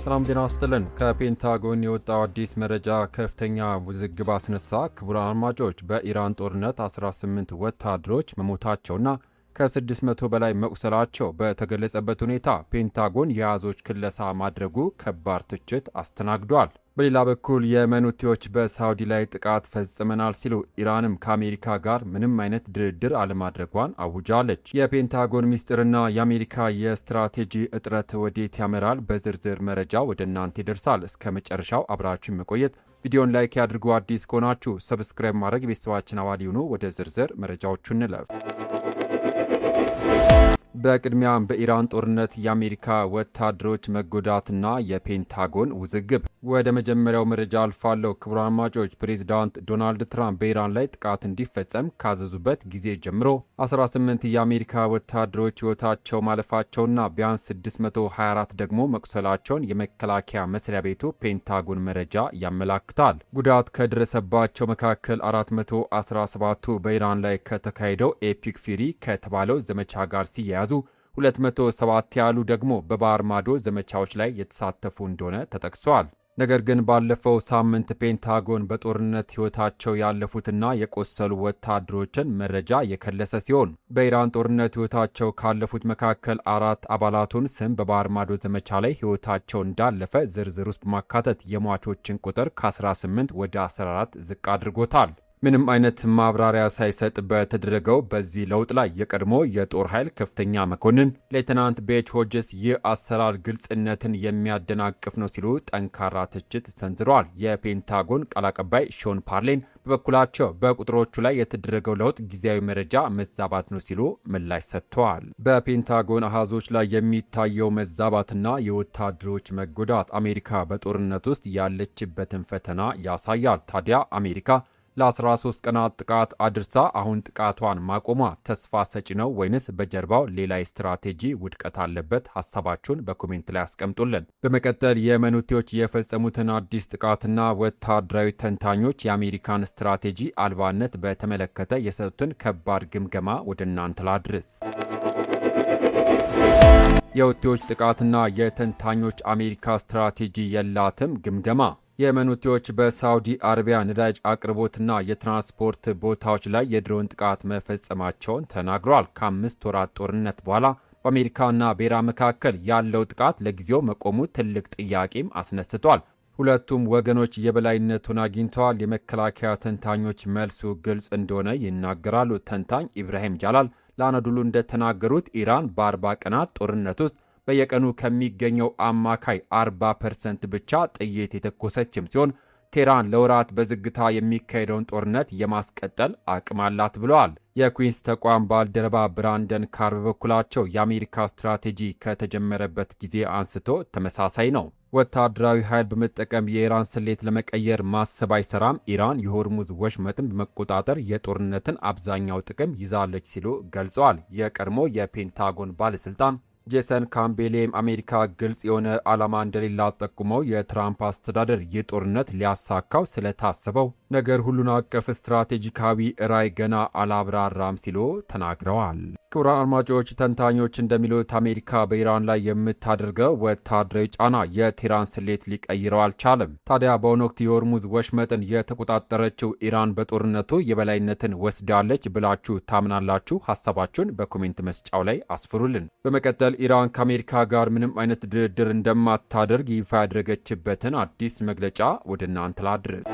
ሰላም ጤና ይስጥልን። ከፔንታጎን የወጣው አዲስ መረጃ ከፍተኛ ውዝግብ አስነሳ። ክቡራን አድማጮች፣ በኢራን ጦርነት 18 ወታደሮች መሞታቸውና ከ600 በላይ መቁሰላቸው በተገለጸበት ሁኔታ ፔንታጎን የአሃዞች ክለሳ ማድረጉ ከባድ ትችት አስተናግዷል። በሌላ በኩል የየመን ሁቲዎች በሳውዲ ላይ ጥቃት ፈጽመናል ሲሉ ኢራንም ከአሜሪካ ጋር ምንም አይነት ድርድር አለማድረጓን አውጃለች። የፔንታጎን ሚስጥርና የአሜሪካ የስትራቴጂ እጥረት ወዴት ያመራል? በዝርዝር መረጃ ወደ እናንተ ይደርሳል። እስከ መጨረሻው አብራችን መቆየት፣ ቪዲዮን ላይክ ያድርጉ። አዲስ ከሆናችሁ ሰብስክራይብ ማድረግ የቤተሰባችን አባል ይሁኑ። ወደ ዝርዝር መረጃዎቹ እንለፍ። በቅድሚያም በኢራን ጦርነት የአሜሪካ ወታደሮች መጎዳትና የፔንታጎን ውዝግብ። ወደ መጀመሪያው መረጃ አልፋለሁ። ክቡራን አድማጮች፣ ፕሬዚዳንት ዶናልድ ትራምፕ በኢራን ላይ ጥቃት እንዲፈጸም ካዘዙበት ጊዜ ጀምሮ 18 የአሜሪካ ወታደሮች ሕይወታቸው ማለፋቸውና ቢያንስ 624 ደግሞ መቁሰላቸውን የመከላከያ መስሪያ ቤቱ ፔንታጎን መረጃ ያመላክታል። ጉዳት ከደረሰባቸው መካከል 417ቱ በኢራን ላይ ከተካሄደው ኤፒክ ፊሪ ከተባለው ዘመቻ ጋር ሲያያዙ 207 ያሉ ደግሞ በባህር ማዶ ዘመቻዎች ላይ የተሳተፉ እንደሆነ ተጠቅሷል። ነገር ግን ባለፈው ሳምንት ፔንታጎን በጦርነት ሕይወታቸው ያለፉትና የቆሰሉ ወታደሮችን መረጃ የከለሰ ሲሆን በኢራን ጦርነት ሕይወታቸው ካለፉት መካከል 4 አባላቱን ስም በባህር ማዶ ዘመቻ ላይ ሕይወታቸው እንዳለፈ ዝርዝር ውስጥ በማካተት የሟቾችን ቁጥር ከ18 ወደ 14 ዝቅ አድርጎታል። ምንም አይነት ማብራሪያ ሳይሰጥ በተደረገው በዚህ ለውጥ ላይ የቀድሞ የጦር ኃይል ከፍተኛ መኮንን ሌተናንት ቤች ሆጅስ ይህ አሰራር ግልጽነትን የሚያደናቅፍ ነው ሲሉ ጠንካራ ትችት ሰንዝረዋል። የፔንታጎን ቃል አቀባይ ሾን ፓርሌን በበኩላቸው በቁጥሮቹ ላይ የተደረገው ለውጥ ጊዜያዊ መረጃ መዛባት ነው ሲሉ ምላሽ ሰጥተዋል። በፔንታጎን አሃዞች ላይ የሚታየው መዛባትና የወታደሮች መጎዳት አሜሪካ በጦርነት ውስጥ ያለችበትን ፈተና ያሳያል። ታዲያ አሜሪካ ለ13 ቀናት ጥቃት አድርሳ አሁን ጥቃቷን ማቆሟ ተስፋ ሰጪ ነው ወይንስ በጀርባው ሌላ ስትራቴጂ ውድቀት አለበት? ሀሳባችሁን በኮሜንት ላይ አስቀምጡልን። በመቀጠል የየመን ሁቲዎች የፈጸሙትን አዲስ ጥቃትና ወታደራዊ ተንታኞች የአሜሪካን ስትራቴጂ አልባነት በተመለከተ የሰጡትን ከባድ ግምገማ ወደ እናንተ ላድርስ። የሁቲዎች ጥቃትና የተንታኞች አሜሪካ ስትራቴጂ የላትም ግምገማ። የየመን ሁቲዎች በሳውዲ አረቢያ ነዳጅ አቅርቦትና የትራንስፖርት ቦታዎች ላይ የድሮን ጥቃት መፈጸማቸውን ተናግረዋል። ከ5 ወራት ጦርነት በኋላ በአሜሪካና በኢራን መካከል ያለው ጥቃት ለጊዜው መቆሙ ትልቅ ጥያቄም አስነስቷል። ሁለቱም ወገኖች የበላይነቱን አግኝተዋል። የመከላከያ ተንታኞች መልሱ ግልጽ እንደሆነ ይናገራሉ። ተንታኝ ኢብራሂም ጃላል ለአናዶሉ እንደተናገሩት ኢራን በ40 ቀናት ጦርነት ውስጥ በየቀኑ ከሚገኘው አማካይ 40% ብቻ ጥይት የተኮሰችም ሲሆን ቴህራን ለወራት በዝግታ የሚካሄደውን ጦርነት የማስቀጠል አቅም አላት ብለዋል። የኩዊንስ ተቋም ባልደረባ ብራንደን ካር በበኩላቸው የአሜሪካ ስትራቴጂ ከተጀመረበት ጊዜ አንስቶ ተመሳሳይ ነው። ወታደራዊ ኃይል በመጠቀም የኢራን ስሌት ለመቀየር ማሰብ አይሰራም። ኢራን የሆርሙዝ ወሽመጥን በመቆጣጠር የጦርነትን አብዛኛው ጥቅም ይዛለች ሲሉ ገልጸዋል። የቀድሞ የፔንታጎን ባለስልጣን ጄሰን ካምቤሌም አሜሪካ ግልጽ የሆነ ዓላማ እንደሌላት ጠቁመው የትራምፕ አስተዳደር ይህ ጦርነት ሊያሳካው ስለታሰበው ነገር ሁሉን አቀፍ ስትራቴጂካዊ ራዕይ ገና አላብራራም ሲሉ ተናግረዋል። ክቡራን አድማጮች፣ ተንታኞች እንደሚሉት አሜሪካ በኢራን ላይ የምታደርገው ወታደራዊ ጫና የቴህራን ስሌት ሊቀይረው አልቻለም። ታዲያ በአሁኑ ወቅት የሆርሙዝ ወሽመጥን የተቆጣጠረችው ኢራን በጦርነቱ የበላይነትን ወስዳለች ብላችሁ ታምናላችሁ? ሀሳባችሁን በኮሜንት መስጫው ላይ አስፍሩልን። በመቀጠል ኢራን ከአሜሪካ ጋር ምንም አይነት ድርድር እንደማታደርግ ይፋ ያደረገችበትን አዲስ መግለጫ ወደ እናንተ ላድርስ።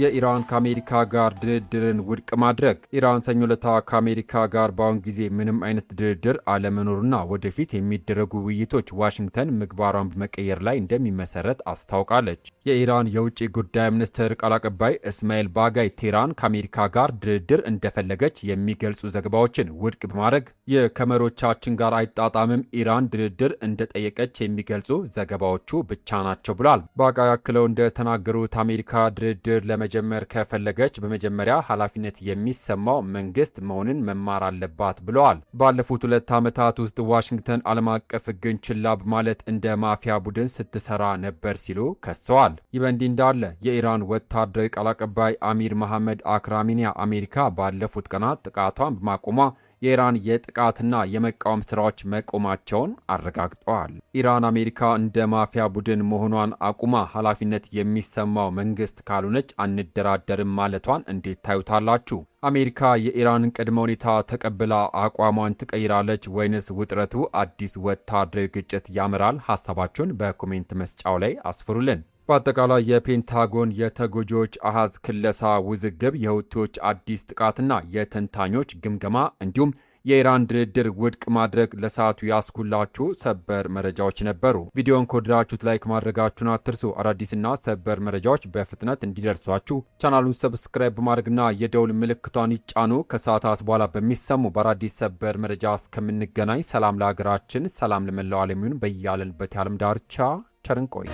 የኢራን ከአሜሪካ ጋር ድርድርን ውድቅ ማድረግ። ኢራን ሰኞ ዕለት ከአሜሪካ ጋር በአሁን ጊዜ ምንም አይነት ድርድር አለመኖሩና ወደፊት የሚደረጉ ውይይቶች ዋሽንግተን ምግባሯን በመቀየር ላይ እንደሚመሰረት አስታውቃለች። የኢራን የውጭ ጉዳይ ሚኒስትር ቃል አቀባይ እስማኤል ባጋይ ቴህራን ከአሜሪካ ጋር ድርድር እንደፈለገች የሚገልጹ ዘገባዎችን ውድቅ በማድረግ ይህ ከመሪዎቻችን ጋር አይጣጣምም፣ ኢራን ድርድር እንደጠየቀች የሚገልጹ ዘገባዎቹ ብቻ ናቸው ብሏል። ባጋይ አክለው እንደተናገሩት አሜሪካ ድርድር ለመጀመር ከፈለገች በመጀመሪያ ኃላፊነት የሚሰማው መንግስት መሆንን መማር አለባት ብለዋል። ባለፉት 2 ዓመታት ውስጥ ዋሽንግተን ዓለም አቀፍ ሕግን ችላ በማለት እንደ ማፊያ ቡድን ስትሰራ ነበር ሲሉ ከሰዋል። ይህ በእንዲህ እንዳለ የኢራን ወታደራዊ ቃል አቀባይ አሚር መሐመድ አክራሚኒያ አሜሪካ ባለፉት ቀናት ጥቃቷን በማቆሟ የኢራን የጥቃትና የመቃወም ስራዎች መቆማቸውን አረጋግጠዋል። ኢራን አሜሪካ እንደ ማፊያ ቡድን መሆኗን አቁማ ኃላፊነት የሚሰማው መንግስት ካልሆነች አንደራደርም ማለቷን እንዴት ታዩታላችሁ? አሜሪካ የኢራንን ቅድመ ሁኔታ ተቀብላ አቋሟን ትቀይራለች ወይንስ ውጥረቱ አዲስ ወታደራዊ ግጭት ያመራል? ሀሳባችሁን በኮሜንት መስጫው ላይ አስፍሩልን። በአጠቃላይ የፔንታጎን የተጎጂዎች አሃዝ ክለሳ ውዝግብ፣ የሁቲዎች አዲስ ጥቃትና የተንታኞች ግምገማ እንዲሁም የኢራን ድርድር ውድቅ ማድረግ ለሰዓቱ ያስኩላችሁ ሰበር መረጃዎች ነበሩ። ቪዲዮን ከወደዳችሁት ላይክ ማድረጋችሁን አትርሱ። አዳዲስና ሰበር መረጃዎች በፍጥነት እንዲደርሷችሁ ቻናሉን ሰብስክራይብ በማድረግና የደውል ምልክቷን ይጫኑ። ከሰዓታት በኋላ በሚሰሙ በአዳዲስ ሰበር መረጃ እስከምንገናኝ ሰላም ለሀገራችን፣ ሰላም ለመላው ዓለም ይሁን። በያለንበት የዓለም ዳርቻ ቸር እንቆይ።